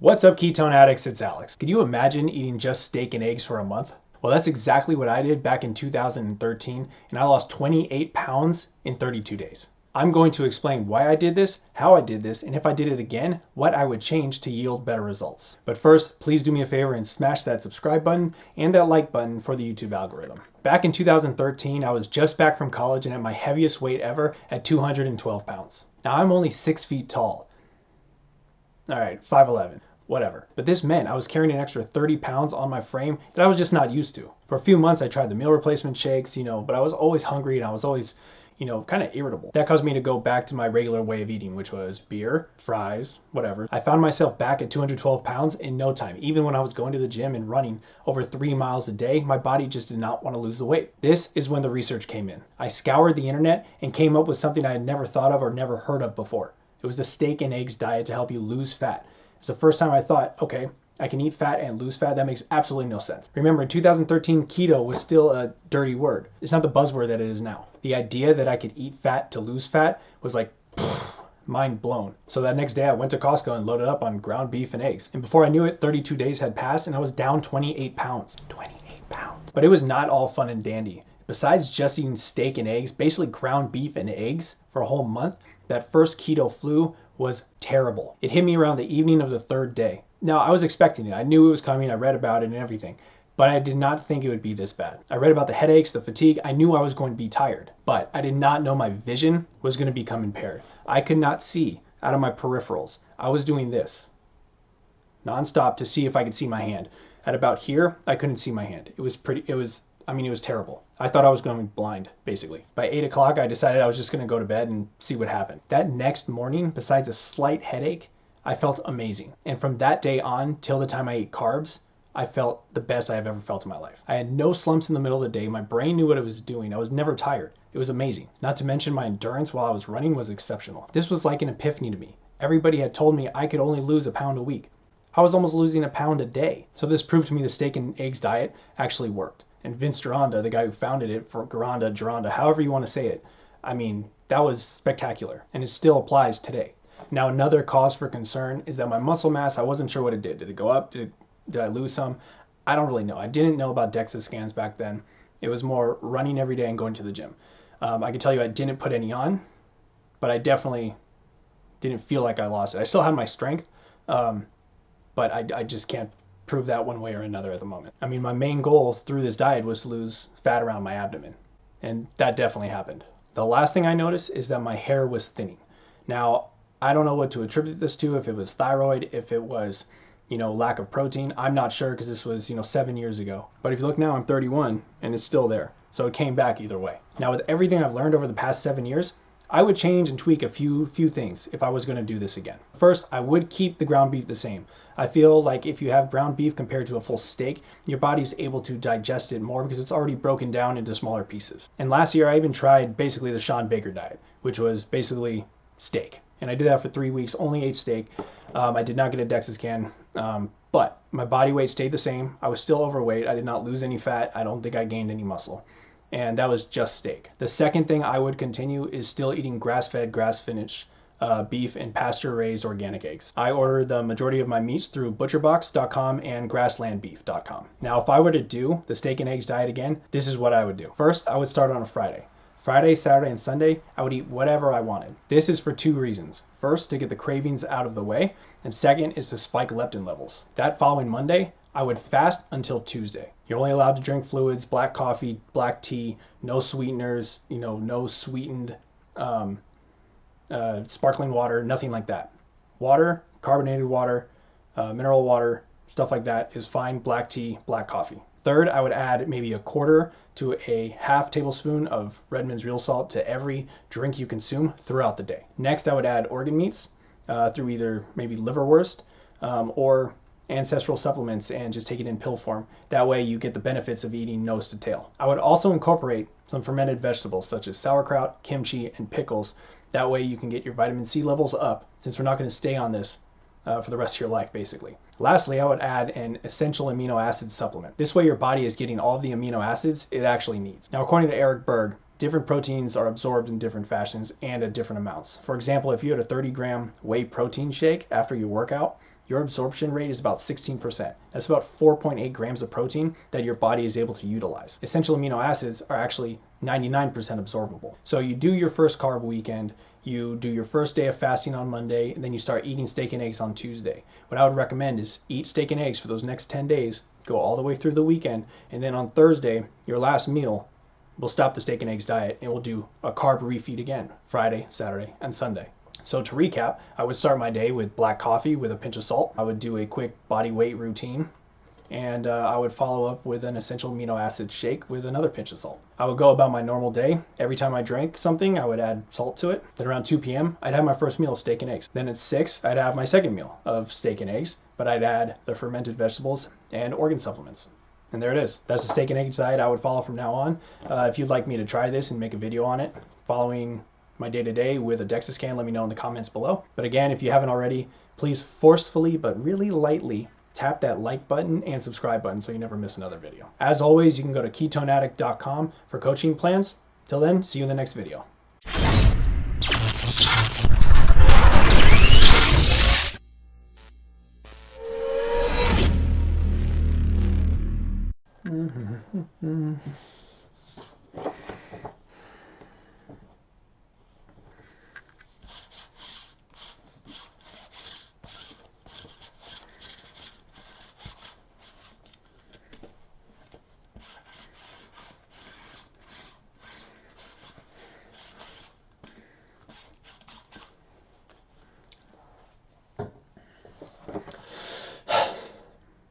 What's up, ketone addicts? It's Alex. Can you imagine eating just steak and eggs for a month? Well, that's exactly what I did back in 2013, and I lost 28 pounds in 32 days. I'm going to explain why I did this, how I did this, and if I did it again, what I would change to yield better results. But first, please do me a favor and smash that subscribe button and that like button for the YouTube algorithm. Back in 2013, I was just back from college and at my heaviest weight ever at 212 pounds. Now, I'm only 6 feet tall. All right, 5'11", whatever. But this meant I was carrying an extra 30 pounds on my frame that I was just not used to. For a few months, I tried the meal replacement shakes, but I was always hungry and I was always, kind of irritable. That caused me to go back to my regular way of eating, which was beer, fries, whatever. I found myself back at 212 pounds in no time. Even when I was going to the gym and running over 3 miles a day, my body just did not want to lose the weight. This is when the research came in. I scoured the internet and came up with something I had never thought of or never heard of before. It was the steak and eggs diet to help you lose fat. It's the first time I thought, okay, I can eat fat and lose fat. That makes absolutely no sense. Remember, in 2013, keto was still a dirty word. It's not the buzzword that it is now. The idea that I could eat fat to lose fat was like, mind blown. So that next day I went to Costco and loaded up on ground beef and eggs. And before I knew it, 32 days had passed and I was down 28 pounds. 28 pounds. But it was not all fun and dandy. Besides just eating steak and eggs, basically ground beef and eggs for a whole month, that first keto flu was terrible. It hit me around the evening of the third day. Now, I was expecting it. I knew it was coming. I read about it and everything. But I did not think it would be this bad. I read about the headaches, the fatigue. I knew I was going to be tired. But I did not know my vision was going to become impaired. I could not see out of my peripherals. I was doing this nonstop to see if I could see my hand. At about here, I couldn't see my hand. It was terrible. I thought I was going blind, basically. By 8 o'clock, I decided I was just going to go to bed and see what happened. That next morning, besides a slight headache, I felt amazing. And from that day on till the time I ate carbs, I felt the best I have ever felt in my life. I had no slumps in the middle of the day. My brain knew what it was doing. I was never tired. It was amazing. Not to mention my endurance while I was running was exceptional. This was like an epiphany to me. Everybody had told me I could only lose a pound a week. I was almost losing a pound a day. So this proved to me the steak and eggs diet actually worked. And Vince Gironda, the guy who founded it, for Gironda, however you want to say it, that was spectacular. And it still applies today. Now, another cause for concern is that my muscle mass, I wasn't sure what it did. Did it go up? Did I lose some? I don't really know. I didn't know about DEXA scans back then. It was more running every day and going to the gym. I can tell you I didn't put any on, but I definitely didn't feel like I lost it. I still had my strength, but I just can't prove that one way or another at the moment. My main goal through this diet was to lose fat around my abdomen, and that definitely happened. The last thing I noticed is that my hair was thinning. Now, I don't know what to attribute this to, if it was thyroid, if it was, lack of protein. I'm not sure because this was, 7 years ago. But if you look now, I'm 31 and it's still there. So it came back either way. Now, with everything I've learned over the past 7 years, I would change and tweak a few things if I was going to do this again. First, I would keep the ground beef the same. I feel like if you have ground beef compared to a full steak, your body's able to digest it more because it's already broken down into smaller pieces. And last year, I even tried basically the Sean Baker diet, which was basically steak. And I did that for 3 weeks, only ate steak. I did not get a DEXA scan, but my body weight stayed the same. I was still overweight. I did not lose any fat. I don't think I gained any muscle. And that was just steak. The second thing I would continue is still eating grass-fed, grass-finished beef and pasture-raised organic eggs. I order the majority of my meats through butcherbox.com and grasslandbeef.com. Now, if I were to do the steak and eggs diet again, this is what I would do. First, I would start on a Friday. Friday, Saturday, and Sunday, I would eat whatever I wanted. This is for 2 reasons. First, to get the cravings out of the way, and second is to spike leptin levels. That following Monday, I would fast until Tuesday. You're only allowed to drink fluids, black coffee, black tea, no sweeteners, no sweetened sparkling water, nothing like that. Water, carbonated water, mineral water, stuff like that is fine. Black tea, black coffee. Third, I would add maybe a quarter to a half tablespoon of Redmond's real salt to every drink you consume throughout the day. Next, I would add organ meats through either maybe liverworst or Ancestral Supplements and just take it in pill form. That way you get the benefits of eating nose to tail. I would also incorporate some fermented vegetables such as sauerkraut, kimchi, and pickles. That way you can get your vitamin C levels up, since we're not going to stay on this for the rest of your life, basically. Lastly, I would add an essential amino acid supplement. This way your body is getting all of the amino acids it actually needs. Now, according to Eric Berg, different proteins are absorbed in different fashions and at different amounts. For example, if you had a 30-gram whey protein shake after your workout, your absorption rate is about 16%. That's about 4.8 grams of protein that your body is able to utilize. Essential amino acids are actually 99% absorbable. So you do your first carb weekend, you do your first day of fasting on Monday, and then you start eating steak and eggs on Tuesday. What I would recommend is eat steak and eggs for those next 10 days, go all the way through the weekend, and then on Thursday, your last meal, we'll stop the steak and eggs diet and we'll do a carb refeed again, Friday, Saturday, and Sunday. So to recap, I would start my day with black coffee with a pinch of salt. I would do a quick body weight routine, and I would follow up with an essential amino acid shake with another pinch of salt. I would go about my normal day. Every time I drank something, I would add salt to it. Then around 2 p.m., I'd have my first meal of steak and eggs. Then at 6, I'd have my second meal of steak and eggs, but I'd add the fermented vegetables and organ supplements. And there it is. That's the steak and eggs diet I would follow from now on. If you'd like me to try this and make a video on it, following my day-to-day with a DEXA scan, let me know in the comments below. But again, if you haven't already, please forcefully but really lightly tap that like button and subscribe button so you never miss another video. As always, you can go to ketoneaddict.com for coaching plans. Till then, see you in the next video.